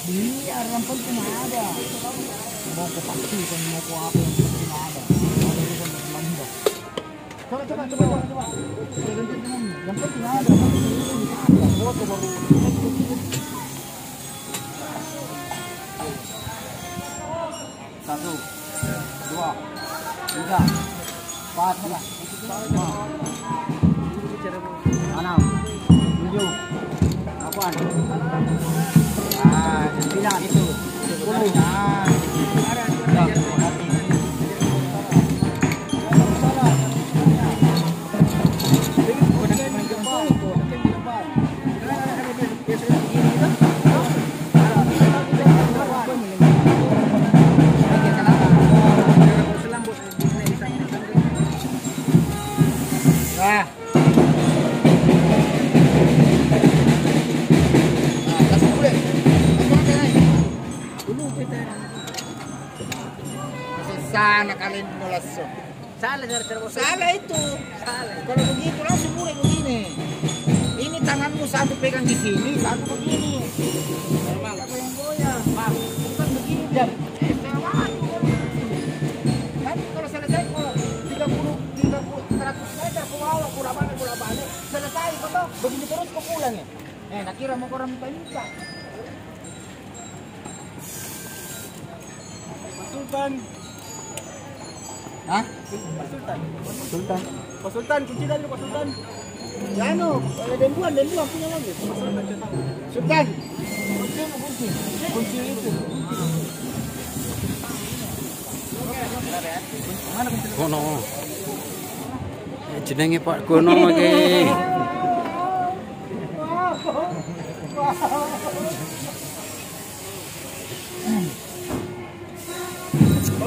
Biar yang penting ada. Mau ke pastikan mau ke apa yang penting ada. Ada urusan berlambang. Coba. Yang penting ada. Foto baru. Satu, dua, tiga, empat, lima, enam, tujuh, delapan. Ah, bilang itu. 10. Sana kalian langsung. Salah itu. Kalau begitu langsung mulai begini. Ini tanganmu satu pegang di sini, satu begini. Normal. Apa yang goyang? Bukan begini jam. Nanti kalau selesai kalau 100 meter pulau balik selesai kau begini terus kau pulang ya. Nak kira mau orang minta. Sultan. Hah? Pak Sultan, kunci tadi Pak Sultan. Ya ada dembuan punya lagi. Sultan. Kunci itu. Mana kunci? Kono. Jenenge Pak Kono lagi.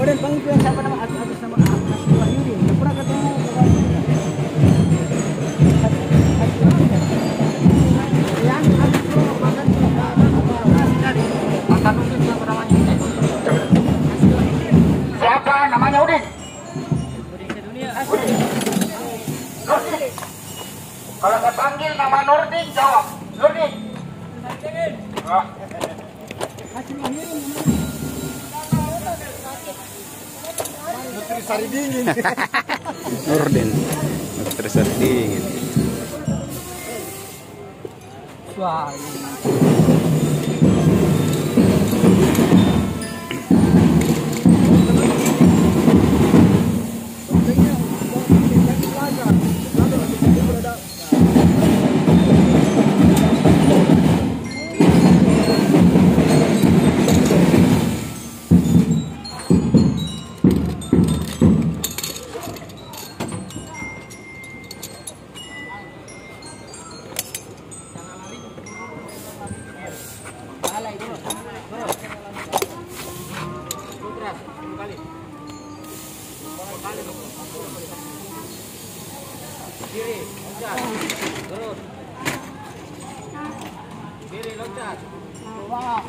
Oh, dan panggil yang siapa nama atas nama Wahyudi. Tidak pernah ketemu. Siapa namanya Udin? Udin. Nurdin. Kalau saya panggil nama Nurdin, jawab. Nurdin. Nurdin Sari Dingin. Nurdin Sari Dingin. Wah. Kiri, loncat. Terus. Kiri, loncat. Bawah.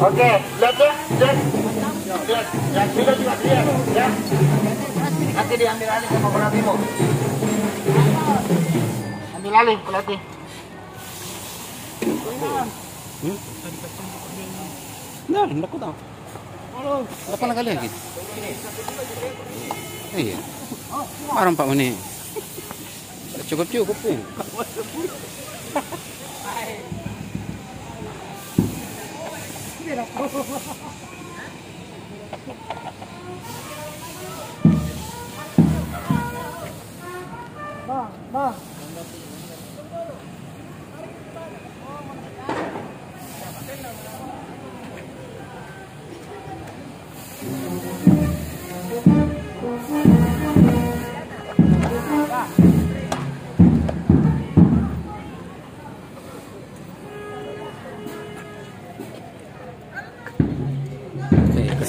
Oke, lihat ya, lihat, yang sudah juga lihat, ya. Nanti diambil alih sama pelatihmu. Ambil alih pelatih. Nah, aku tahu. Berapa kali lagi? Iya. Marah Pak Mani. Cukup ya. Bang.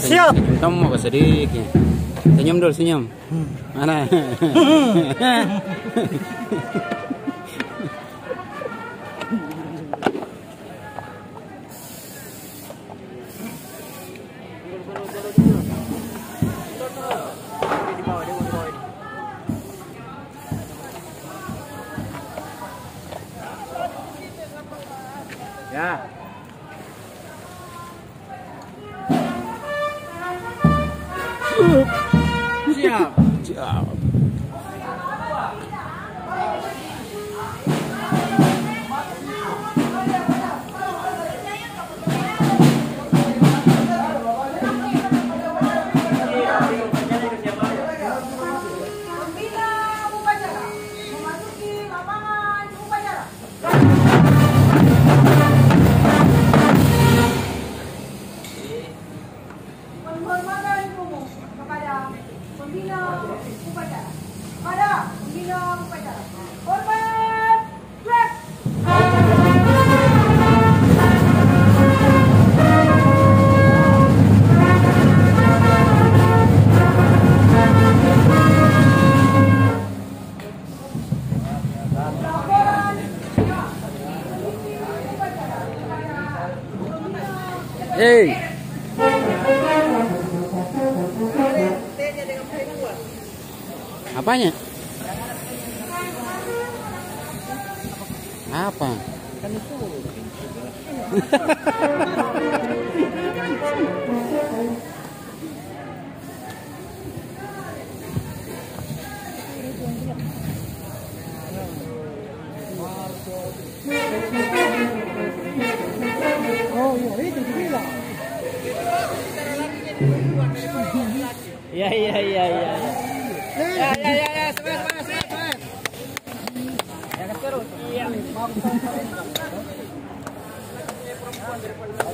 Siap. Kamu mau sedikit. Senyum dulu, senyum. Mana? Ya. Siap. Siap. Hey. Apanya? Apa? Kan itu. Oh iya, itu dibilang. Ya. Ya, semangat. Jangan terus. Iya.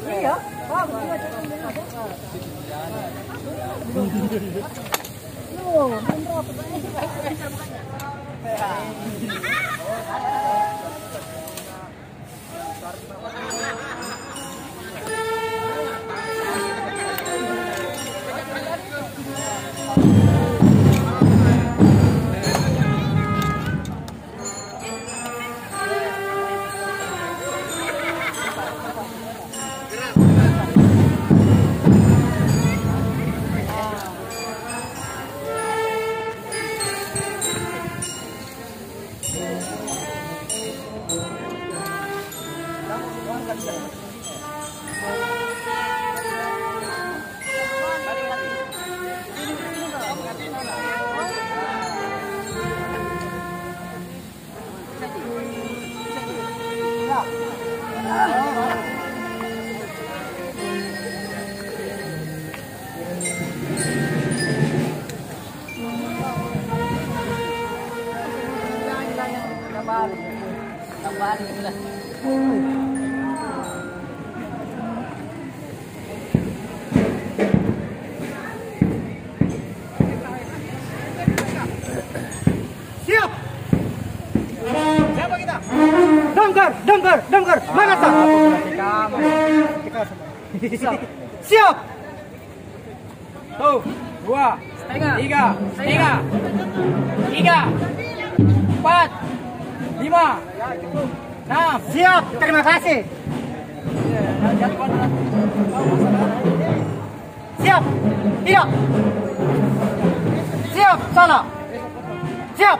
Iya. Siap. Siapa kita? Damkar. Mana sah? Siap. 1, 2, 3, 4, 5, 6. Siap. Terima kasih. Siap. Tidak. Siap. Salah. Siap.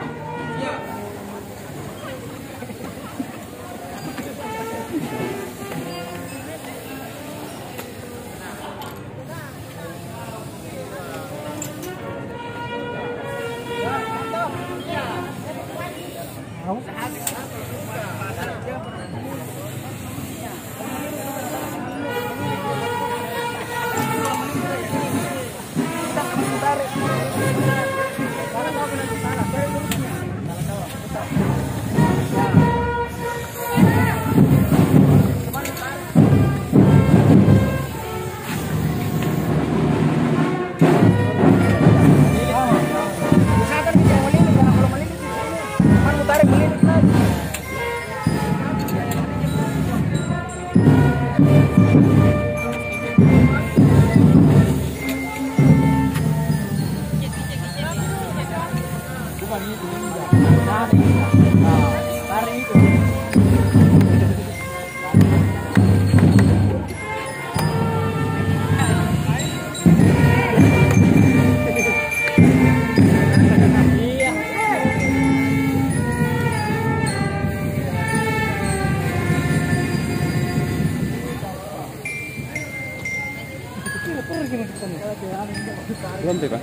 Belum deh, Pak.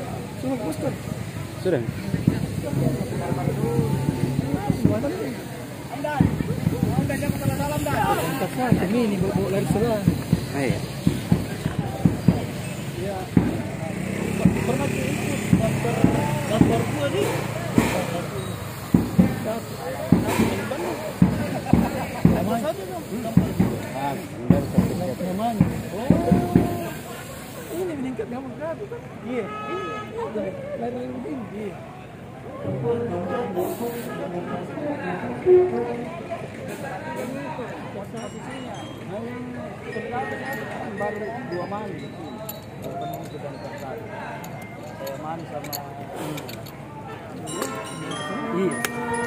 Sudah. Ini bawa lari sudah. Iya. Ya. Pernah ikut gambar gua nih. Sama saja dong. Nyaman. Oh. Ini meningkat kamu berapa kan? Iya. Ini lari begini. Baru 2 mani. Ketemu kita dekat. Saya mani sama. Iya.